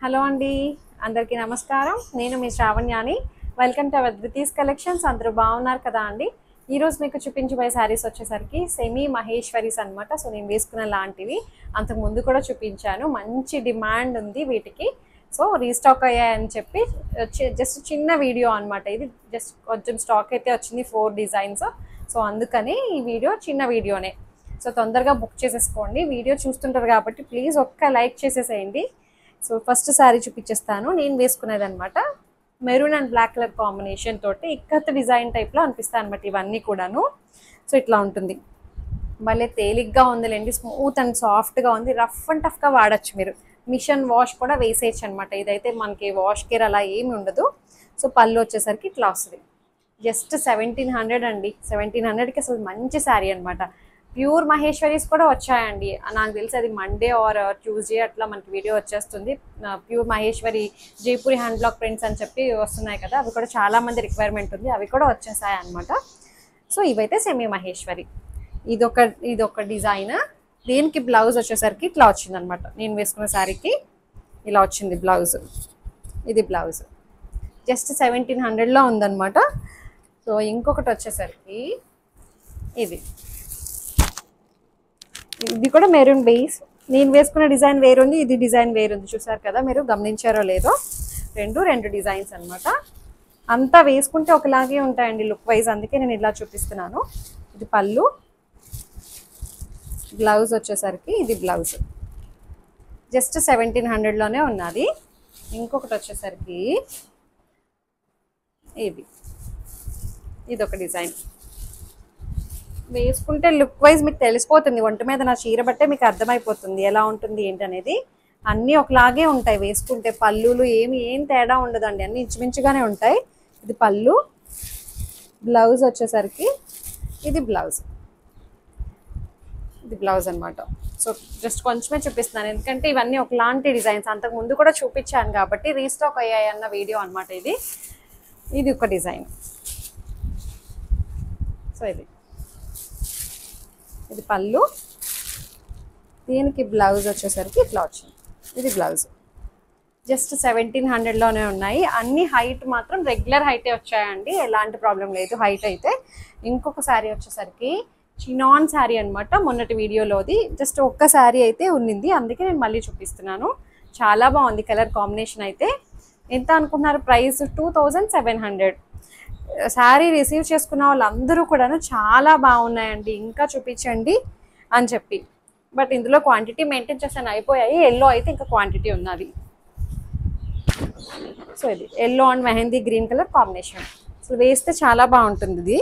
Hello అండి, అందరికీ నమస్కారం. నేను మీ శ్రావణ్యాని. Welcome to our Dhruti's collections. అందరూ బాగున్నారు కదా అండి. ఈరోజు మీకు చూపించబోయే శారీస్ వచ్చేసరికి సెమీ మహేశ్వరీస్ అనమాట. సో నేను వేసుకున్న లాంటివి అంతకు ముందు కూడా చూపించాను. మంచి డిమాండ్ ఉంది వీటికి. సో రీస్టాక్ అయ్యాయని చెప్పి జస్ట్ చిన్న వీడియో అనమాట. ఇది జస్ట్ కొంచెం స్టాక్ అయితే వచ్చింది, 4 డిజైన్స్. సో అందుకని ఈ వీడియో చిన్న వీడియోనే. సో తొందరగా బుక్ చేసేసుకోండి. వీడియో చూస్తుంటారు కాబట్టి ప్లీజ్ ఒక్క లైక్ చేసేసేయండి. సో ఫస్ట్ శారీ చూపించేస్తాను. నేను వేసుకునేది అనమాట maroon and black colour combination తోటి ఇక్కత్ డిజైన్ టైప్లో అనిపిస్తాయి అనమాట ఇవన్నీ కూడాను. సో ఇట్లా ఉంటుంది. భలే తేలిగ్గా ఉందిలేండి, స్మూత్ అండ్ సాఫ్ట్గా ఉంది. రఫ్ అండ్ టఫ్గా వాడచ్చు మీరు. మిషన్ వాష్ కూడా వేసేయచ్చు అనమాట. ఇదైతే మనకి వాష్ కేర్ అలా ఏమి ఉండదు. సో పళ్ళు వచ్చేసరికి ఇట్లా వస్తుంది. జస్ట్ 1700 అండి. 1700కి అసలు మంచి శారీ అనమాట. ప్యూర్ మహేశ్వరీస్ కూడా వచ్చాయండి. నాకు తెలిసి అది మండే ఆర్ ట్యూస్డే అట్లా మనకి వీడియో వచ్చేస్తుంది. Pure Maheshwari Jaipuri hand block prints అని చెప్పి వస్తున్నాయి కదా, అవి కూడా చాలా మంది రిక్వైర్మెంట్ ఉంది. అవి కూడా వచ్చేసాయి అనమాట. సో ఇవైతే సెమీ మహేశ్వరి. ఇదొక డిజైన్. దీనికి బ్లౌజ్ వచ్చేసరికి ఇట్లా వచ్చింది అనమాట. నేను వేసుకున్న శారీకి ఇలా వచ్చింది బ్లౌజ్. ఇది బ్లౌజ్ జస్ట్ 1700లో ఉందన్నమాట. సో ఇంకొకటి వచ్చేసరికి ఇది కూడా మెరూన్ బేస్. నేను వేసుకున్న డిజైన్ వేరుంది, ఇది డిజైన్ వేరుంది. చూసారు కదా, మీరు గమనించారో లేదో. రెండు డిజైన్స్ అనమాట. అంతా వేసుకుంటే ఒకలాగే ఉంటాయండి లుక్ వైజ్, అందుకే నేను ఇలా చూపిస్తున్నాను. ఇది పళ్ళు, బ్లౌజ్ వచ్చేసరికి ఇది బ్లౌజ్. జస్ట్ 1700లోనే ఉన్నది. ఇంకొకటి వచ్చేసరికి ఇదొక డిజైన్. వేసుకుంటే లుక్ వైజ్ మీకు తెలిసిపోతుంది. ఒంటి మీద నా చీర బట్టే మీకు అర్థమైపోతుంది ఎలా ఉంటుంది ఏంటనేది. అన్నీ ఒకలాగే ఉంటాయి వేసుకుంటే. పళ్ళులు ఏం తేడా ఉండదండి, అన్నీ ఇంచుమించుగానే ఉంటాయి. ఇది పళ్ళు, బ్లౌజ్ వచ్చేసరికి ఇది బ్లౌజ్. ఇది బ్లౌజ్ అనమాట. సో జస్ట్ కొంచెమే చూపిస్తున్నాను, ఎందుకంటే ఇవన్నీ ఒకలాంటి డిజైన్స్. అంతకు ముందు కూడా చూపించాను కాబట్టి రీస్టాక్ అయ్యాయి అన్న వీడియో అనమాట ఇది. ఇది ఒక డిజైన్. సో ఇది పళ్ళు, దీనికి బ్లౌజ్ వచ్చేసరికి ఇట్లా వచ్చింది. ఇది బ్లౌజ్. జస్ట్ 1700లోనే ఉన్నాయి. అన్ని హైట్ మాత్రం రెగ్యులర్ హైటే వచ్చాయండి, ఎలాంటి ప్రాబ్లం లేదు హైట్ అయితే. ఇంకొక శారీ వచ్చేసరికి చినాన్ శారీ అనమాట. మొన్నటి వీడియోలోది జస్ట్ ఒక్క శారీ అయితే ఉన్నింది, అందుకే నేను మళ్ళీ చూపిస్తున్నాను. చాలా బాగుంది కలర్ కాంబినేషన్ అయితే. ఎంత అనుకున్నారు ప్రైస్? 2700. శారీ రిసీవ్ చేసుకున్న వాళ్ళందరూ కూడాను చాలా బాగున్నాయండి, ఇంకా చూపించండి అని చెప్పి. బట్ ఇందులో క్వాంటిటీ మెయింటైన్ చేసాను, అయిపోయాయి. ఎల్లో అయితే ఇంకా క్వాంటిటీ ఉన్నది. సో ఇది yellow and mehndi green colour combination. అసలు వేస్తే చాలా బాగుంటుంది ఇది.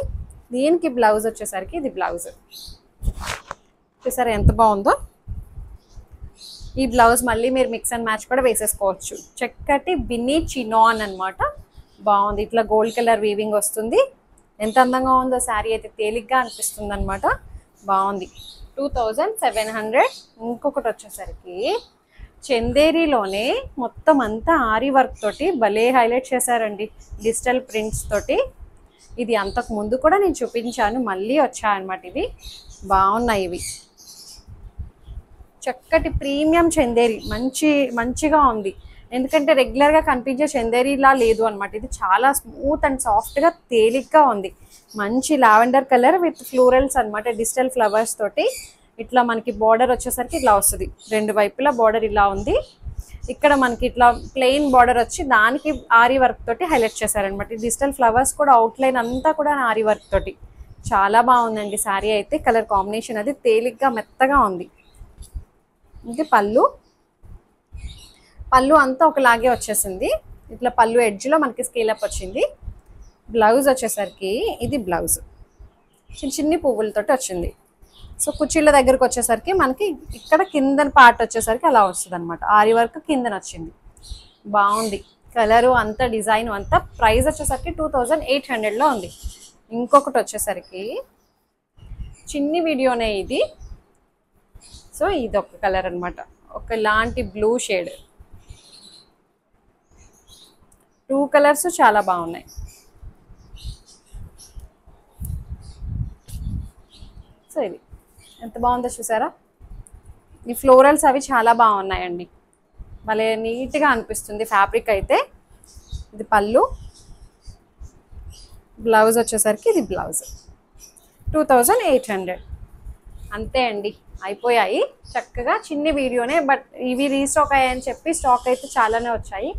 దీనికి బ్లౌజ్ వచ్చేసరికి ఇది బ్లౌజ్. చూసారా ఎంత బాగుందో. ఈ బ్లౌజ్ మళ్ళీ మీరు మిక్స్ అండ్ మ్యాచ్ కూడా వేసేసుకోవచ్చు. చక్కటి బిన్నీ చినాన్ అనమాట. బాగుంది. ఇట్లా గోల్డ్ కలర్ వీవింగ్ వస్తుంది. ఎంత అందంగా ఉందో శారీ అయితే, తేలిగ్గా అనిపిస్తుంది అనమాట. బాగుంది. 2700. ఇంకొకటి వచ్చేసరికి చందేరిలోనే మొత్తం అంతా ఆరి వర్క్ తోటి భలే హైలైట్ చేశారండి, డిజిటల్ ప్రింట్స్ తోటి. ఇది అంతకు ముందు కూడా నేను చూపించాను, మళ్ళీ వచ్చాయన్నమాట. ఇవి బాగున్నాయి. ఇవి చక్కటి ప్రీమియం చందేరి, మంచిగా ఉంది. ఎందుకంటే రెగ్యులర్గా కనిపించే చందేరిలా లేదు అనమాట. ఇది చాలా స్మూత్ అండ్ సాఫ్ట్గా తేలిగ్గా ఉంది. మంచి లావెండర్ కలర్ విత్ ఫ్లోరల్స్ అనమాట, డిజిటల్ ఫ్లవర్స్ తోటి. ఇట్లా మనకి బార్డర్ వచ్చేసరికి ఇట్లా వస్తుంది. 2 వైపులా బార్డర్ ఇలా ఉంది. ఇక్కడ మనకి ఇట్లా ప్లెయిన్ బార్డర్ వచ్చి దానికి ఆరి వర్క్ తోటి హైలైట్ చేశారనమాట. డిజిటల్ ఫ్లవర్స్ కూడా అవుట్లైన్ అంతా కూడా ఆరి వర్క్ తోటి. చాలా బాగుందండి శారీ అయితే. కలర్ కాంబినేషన్ అది తేలిగ్గా మెత్తగా ఉంది. ఇది పళ్ళు అంతా ఒకలాగే వచ్చేసింది. ఇట్లా పళ్ళు ఎడ్జ్లో మనకి స్కేలప్ వచ్చింది. బ్లౌజ్ వచ్చేసరికి ఇది బ్లౌజ్ చిన్ని పువ్వులతోటి వచ్చింది. సో కుర్చీల దగ్గరకు వచ్చేసరికి మనకి ఇక్కడ కింద పార్ట్ వచ్చేసరికి అలా వస్తుంది అనమాట. ఆరి వర్క్ కిందన వచ్చింది. బాగుంది కలరు అంతా, డిజైన్ అంతా. ప్రైస్ వచ్చేసరికి 2800లో ఉంది. ఇంకొకటి వచ్చేసరికి చిన్ని వీడియోనే ఇది. సో ఇది ఒక కలర్ అనమాట, ఒకలాంటి బ్లూ షేడ్. 2 కలర్స్ చాలా బాగున్నాయి. సో ఇది ఎంత బాగుందో చూసారా. ఈ ఫ్లోరల్స్ అవి చాలా బాగున్నాయండి. భలే నీట్గా అనిపిస్తుంది ఫ్యాబ్రిక్ అయితే. ఇది పళ్ళు, బ్లౌజ్ వచ్చేసరికి ఇది బ్లౌజ్ 2800. అంతే అండి, అయిపోయాయి. చక్కగా చిన్ని వీడియోనే, బట్ ఇవి రీస్టాక్ అయ్యాయని చెప్పి స్టాక్ అయితే చాలానే వచ్చాయి.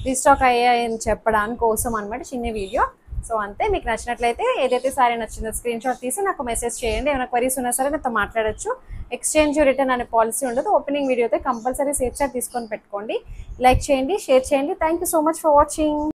రీస్టాక్ అయ్యాయని చెప్పడానికి కోసం అనమాట చిన్న వీడియో. సో అంతే, మీకు నచ్చినట్లయితే ఏదైతే సారీ నచ్చిందో స్క్రీన్ షాట్ తీసి నాకు మెసేజ్ చేయండి. ఏమైనా క్వరీస్ ఉన్నా సరే నాతో మాట్లాడచ్చు. ఎక్స్చేంజ్ రిటర్న్ అనే పాలసీ ఉండదు. ఓపెనింగ్ వీడియో అయితే కంపల్సరీ సేఫ్ షాట్ తీసుకొని పెట్టుకోండి. లైక్ చేయండి, షేర్ చేయండి. Thank you so much for watching.